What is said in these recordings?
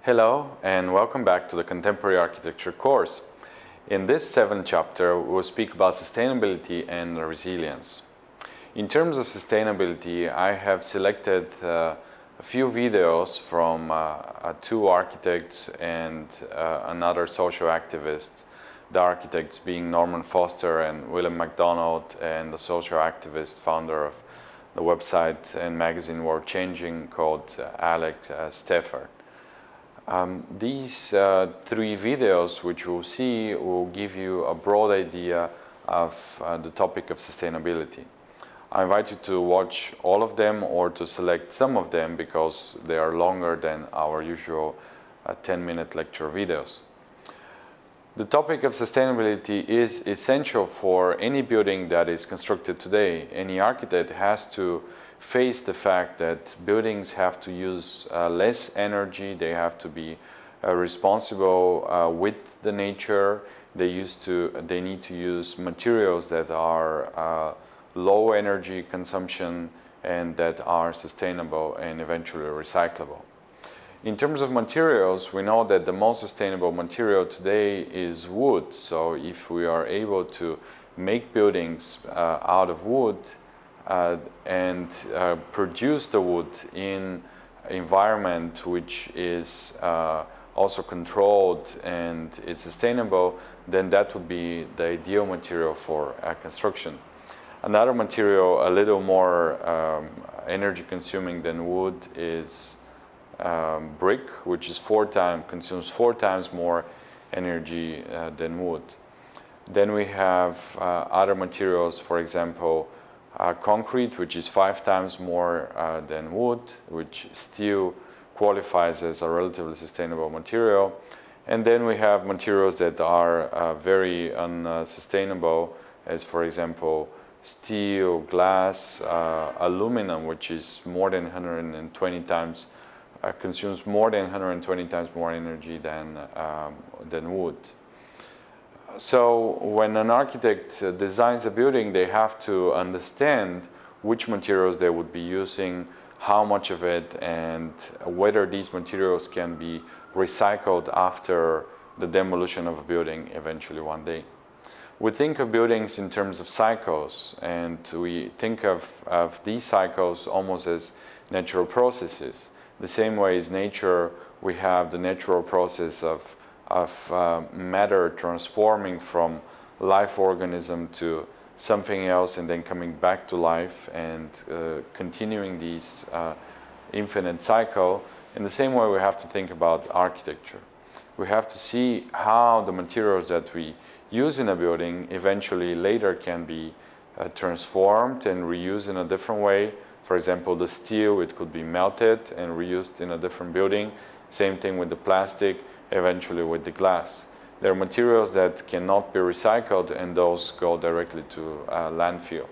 Hello and welcome back to the Contemporary Architecture course. In this 7th chapter, we'll speak about sustainability and resilience. In terms of sustainability, I have selected a few videos from two architects and another social activist. The architects being Norman Foster and William MacDonald, and the social activist founder of the website and magazine World Changing called Alex Stafford. These three videos, which we'll see, will give you a broad idea of the topic of sustainability. I invite you to watch all of them or to select some of them because they are longer than our usual 10-minute lecture videos. The topic of sustainability is essential for any building that is constructed today. Any architect has to face the fact that buildings have to use less energy, they have to be responsible with the nature, they need to use materials that are low energy consumption and that are sustainable and eventually recyclable. In terms of materials, we know that the most sustainable material today is wood. So if we are able to make buildings out of wood, and produce the wood in environment which is also controlled and it's sustainable, then that would be the ideal material for construction. Another material a little more energy consuming than wood is brick, which is consumes 4 times more energy than wood. Then we have other materials, for example, concrete, which is 5 times more than wood, which still qualifies as a relatively sustainable material. And then we have materials that are very unsustainable, as for example, steel, glass, aluminum, which is more than 120 times, consumes more than 120 times more energy than wood. So when an architect designs a building, they have to understand which materials they would be using, how much of it, and whether these materials can be recycled after the demolition of a building eventually one day. We think of buildings in terms of cycles, and we think of these cycles almost as natural processes. The same way as nature, we have the natural process of matter transforming from life organism to something else and then coming back to life and continuing this infinite cycle. In the same way, we have to think about architecture. We have to see how the materials that we use in a building eventually later can be transformed and reused in a different way. For example, the steel, it could be melted and reused in a different building. Same thing with the plastic, eventually with the glass. There are materials that cannot be recycled, and those go directly to landfill.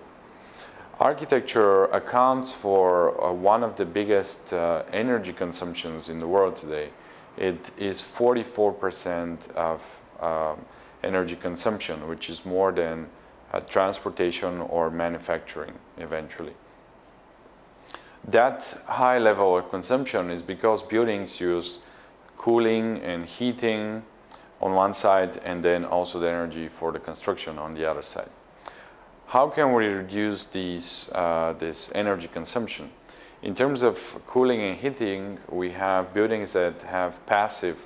Architecture accounts for one of the biggest energy consumptions in the world today. It is 44% of energy consumption, which is more than transportation or manufacturing eventually. That high level of consumption is because buildings use cooling and heating on one side, and then also the energy for the construction on the other side. How can we reduce this energy consumption? In terms of cooling and heating, we have buildings that have passive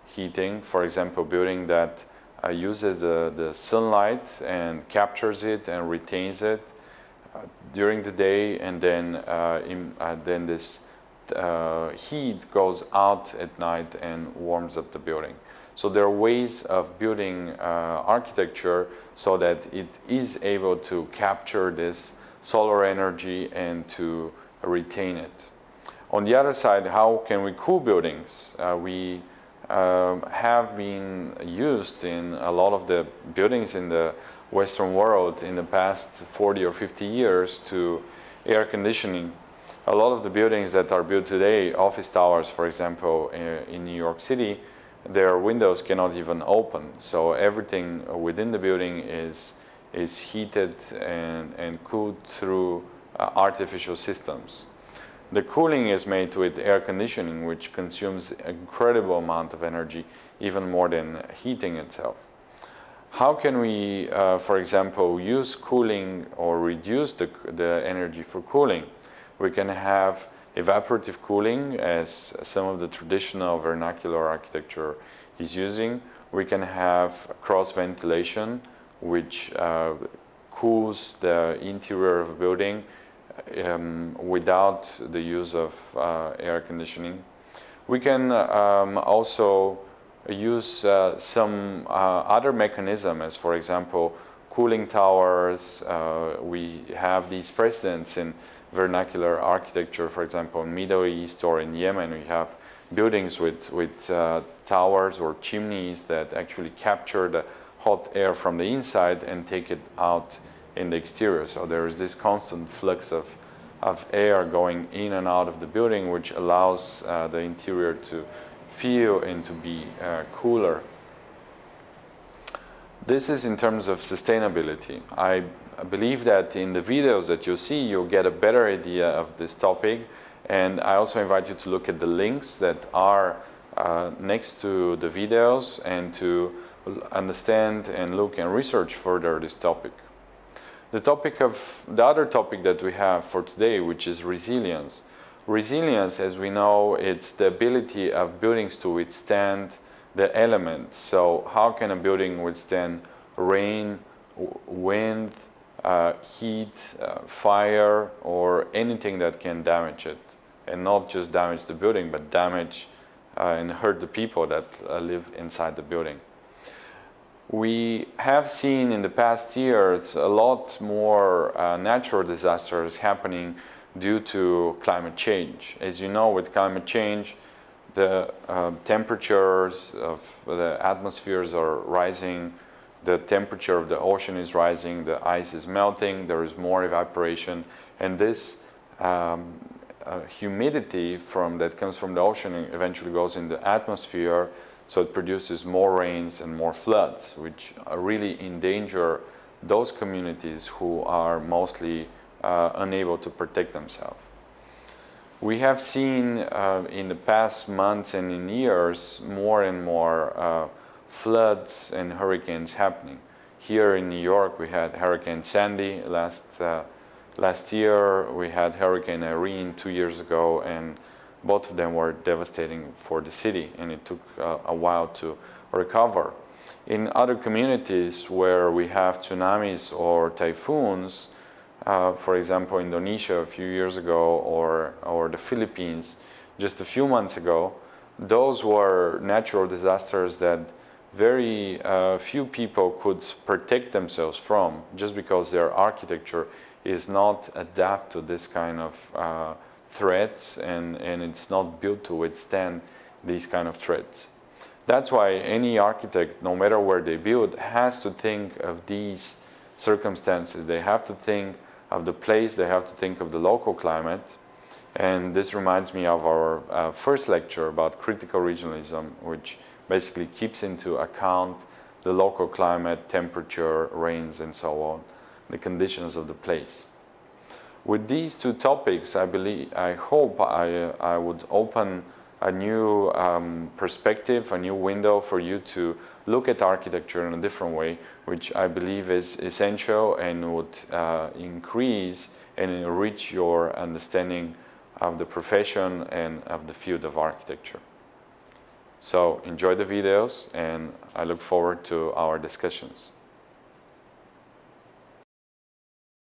heating. For example, building that uses the sunlight and captures it and retains it during the day, and then this heat goes out at night and warms up the building. So there are ways of building architecture so that it is able to capture this solar energy and to retain it. On the other side, how can we cool buildings? We have been used in a lot of the buildings in the Western world in the past 40 or 50 years to air conditioning. A lot of the buildings that are built today, office towers, for example, in New York City, their windows cannot even open. So everything within the building is heated and cooled through artificial systems. The cooling is made with air conditioning, which consumes an incredible amount of energy, even more than heating itself. How can we, for example, use cooling or reduce the energy for cooling? We can have evaporative cooling, as some of the traditional vernacular architecture is using. We can have cross ventilation, which cools the interior of a building without the use of air conditioning. We can also use some other mechanism, as for example cooling towers. We have these precedents in vernacular architecture, for example in Middle East or in Yemen. We have buildings with towers or chimneys that actually capture the hot air from the inside and take it out in the exterior. So there is this constant flux of air going in and out of the building, which allows the interior to feel and to be cooler. This is in terms of sustainability. I believe that in the videos that you see, you'll get a better idea of this topic. And I also invite you to look at the links that are next to the videos and to understand and look and research further this topic. The other topic that we have for today, which is resilience. Resilience, as we know, it's the ability of buildings to withstand the elements. So how can a building withstand rain, wind, heat, fire, or anything that can damage it? And not just damage the building, but damage and hurt the people that live inside the building. We have seen in the past years a lot more natural disasters happening due to climate change. As you know, with climate change, the temperatures of the atmospheres are rising, the temperature of the ocean is rising, the ice is melting, there is more evaporation, and this humidity that comes from the ocean eventually goes in the atmosphere, so it produces more rains and more floods, which really endanger those communities who are mostly unable to protect themselves. We have seen in the past months and in years more and more floods and hurricanes happening. Here in New York, we had Hurricane Sandy last year. We had Hurricane Irene 2 years ago, and both of them were devastating for the city, and it took a while to recover. In other communities where we have tsunamis or typhoons, for example, Indonesia a few years ago, or the Philippines just a few months ago, those were natural disasters that very few people could protect themselves from, just because their architecture is not adapted to this kind of threats, and it's not built to withstand these kind of threats. That's why any architect, no matter where they build, has to think of these circumstances. They have to think of the place, they have to think of the local climate. And this reminds me of our first lecture about critical regionalism, which basically keeps into account the local climate, temperature, rains, and so on, the conditions of the place. With these two topics, I hope I would open a new perspective, a new window for you to look at architecture in a different way, which I believe is essential and would increase and enrich your understanding of the profession and of the field of architecture. So enjoy the videos, and I look forward to our discussions.